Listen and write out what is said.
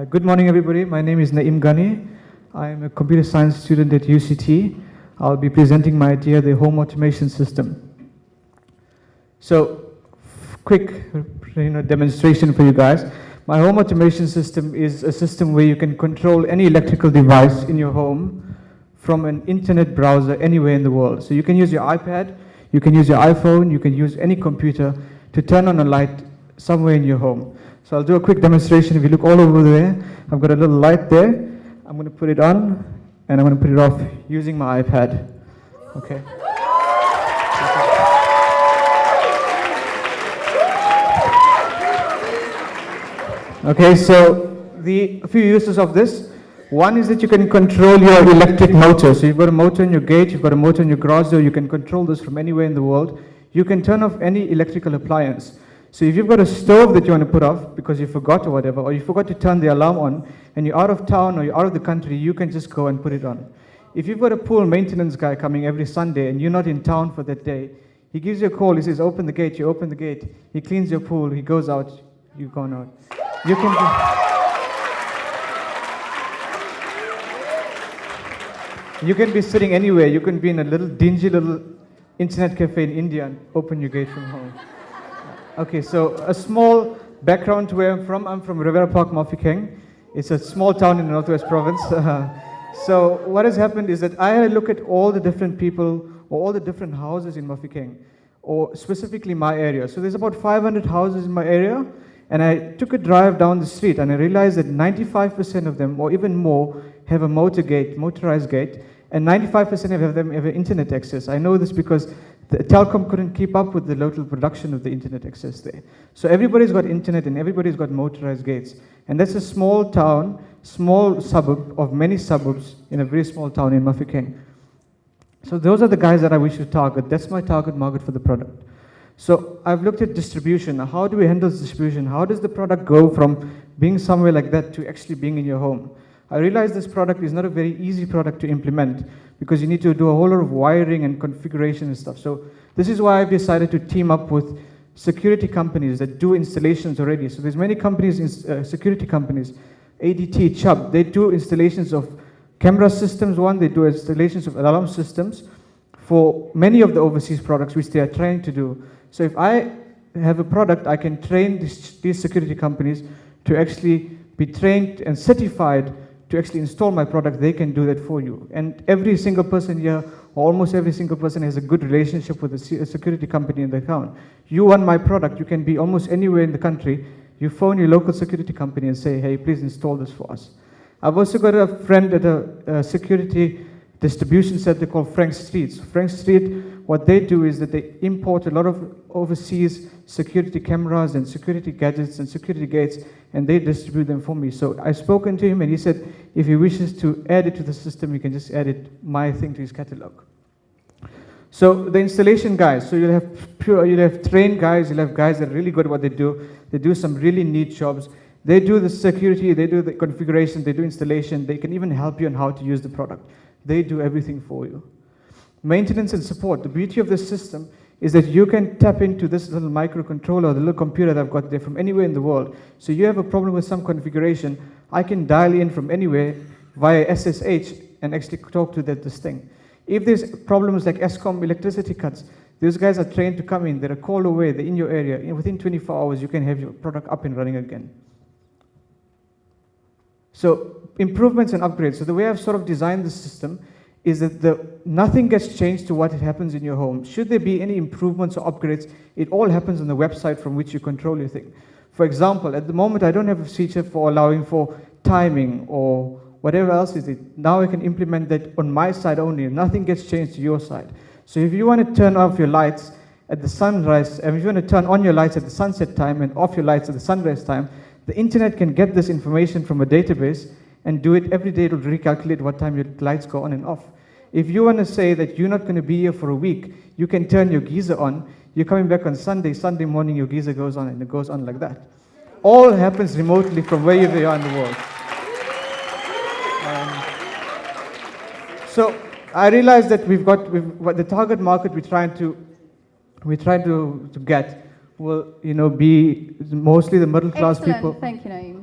Good morning, everybody. My name is Naeem Ganey. I am a computer science student at UCT. I'll be presenting my idea, the home automation system. So, quick demonstration for you guys. My home automation system is a system where you can control any electrical device in your home from an internet browser anywhere in the world. So you can use your iPad, you can use your iPhone, you can use any computer to turn on a light somewhere in your home. So I'll do a quick demonstration. If you look all over there, I've got a little light there. I'm going to put it on, and I'm going to put it off using my iPad. Okay. Okay, so a few uses of this. One is that you can control your electric motor. So you've got a motor in your gate, you've got a motor in your garage door, you can control this from anywhere in the world. You can turn off any electrical appliance. So if you've got a stove that you want to put off because you forgot or whatever, or you forgot to turn the alarm on, and you're out of town or you're out of the country, you can just go and put it on. If you've got a pool maintenance guy coming every Sunday and you're not in town for that day, he gives you a call, he says, open the gate, you open the gate, he cleans your pool, he goes out, you've gone out. You can be sitting anywhere, you can be in a little dingy little internet cafe in India and open your gate from home. Okay, so a small background to where I'm from Rivera Park, Mafeking. It's a small town in the Northwest Province. So what has happened is that I had a look at all the different people or all the different houses in Mafeking, or specifically my area. So there's about 500 houses in my area, and I took a drive down the street and I realized that 95% of them, or even more, have a motorized gate, and 95% of them have internet access. I know this because the telecom couldn't keep up with the local production of the internet access there. So everybody's got internet and everybody's got motorized gates. And that's a small town, small suburb of many suburbs in a very small town in Mafeking. So those are the guys that I wish to target. That's my target market for the product. So I've looked at distribution. How do we handle distribution? How does the product go from being somewhere like that to actually being in your home? I realize this product is not a very easy product to implement because you need to do a whole lot of wiring and configuration and stuff. So this is why I've decided to team up with security companies that do installations already. So there's many companies, security companies, ADT, Chubb, they do installations of camera systems, they do installations of alarm systems for many of the overseas products which they are trying to do. So if I have a product, I can train these security companies to actually be trained and certified to actually install my product. They can do that for you. And every single person here, or almost every single person, has a good relationship with a security company in the account. You want my product, you can be almost anywhere in the country. You phone your local security company and say, hey, please install this for us. I've also got a friend at a security distribution center called Frank Street. Frank Street, what they do is that they import a lot of overseas security cameras and security gadgets and security gates, and they distribute them for me. So I've spoken to him, and he said if he wishes to add it to the system, he can just add my thing to his catalog. So the installation guys, so you'll have trained guys, you'll have guys that are really good at what they do. They do some really neat jobs. They do the security, they do the configuration, they do installation. They can even help you on how to use the product. They do everything for you. Maintenance and support. The beauty of this system is that you can tap into this little microcontroller, the little computer that I've got there from anywhere in the world. So you have a problem with some configuration, I can dial in from anywhere via SSH and actually talk to this thing. If there's problems like ESCOM electricity cuts, those guys are trained to come in, they're a call away, they're in your area. Within 24 hours, you can have your product up and running again. So improvements and upgrades. So the way I've sort of designed the system is that nothing gets changed to what happens in your home. Should there be any improvements or upgrades, it all happens on the website from which you control your thing. For example, at the moment I don't have a feature for allowing for timing or whatever else is it. Now I can implement that on my side only. Nothing gets changed to your side. So if you want to turn off your lights at the sunrise, and if you want to turn on your lights at the sunset time and off your lights at the sunrise time, the internet can get this information from a database and do it every day. It will recalculate what time your lights go on and off. If you want to say that you're not going to be here for a week, you can turn your geyser on. You're coming back on Sunday morning, your geyser goes on, and it goes on like that. All happens remotely from wherever you are in the world. So I realized that we've got the target market we're trying to get will be mostly the middle class people. Thank you, Naeem.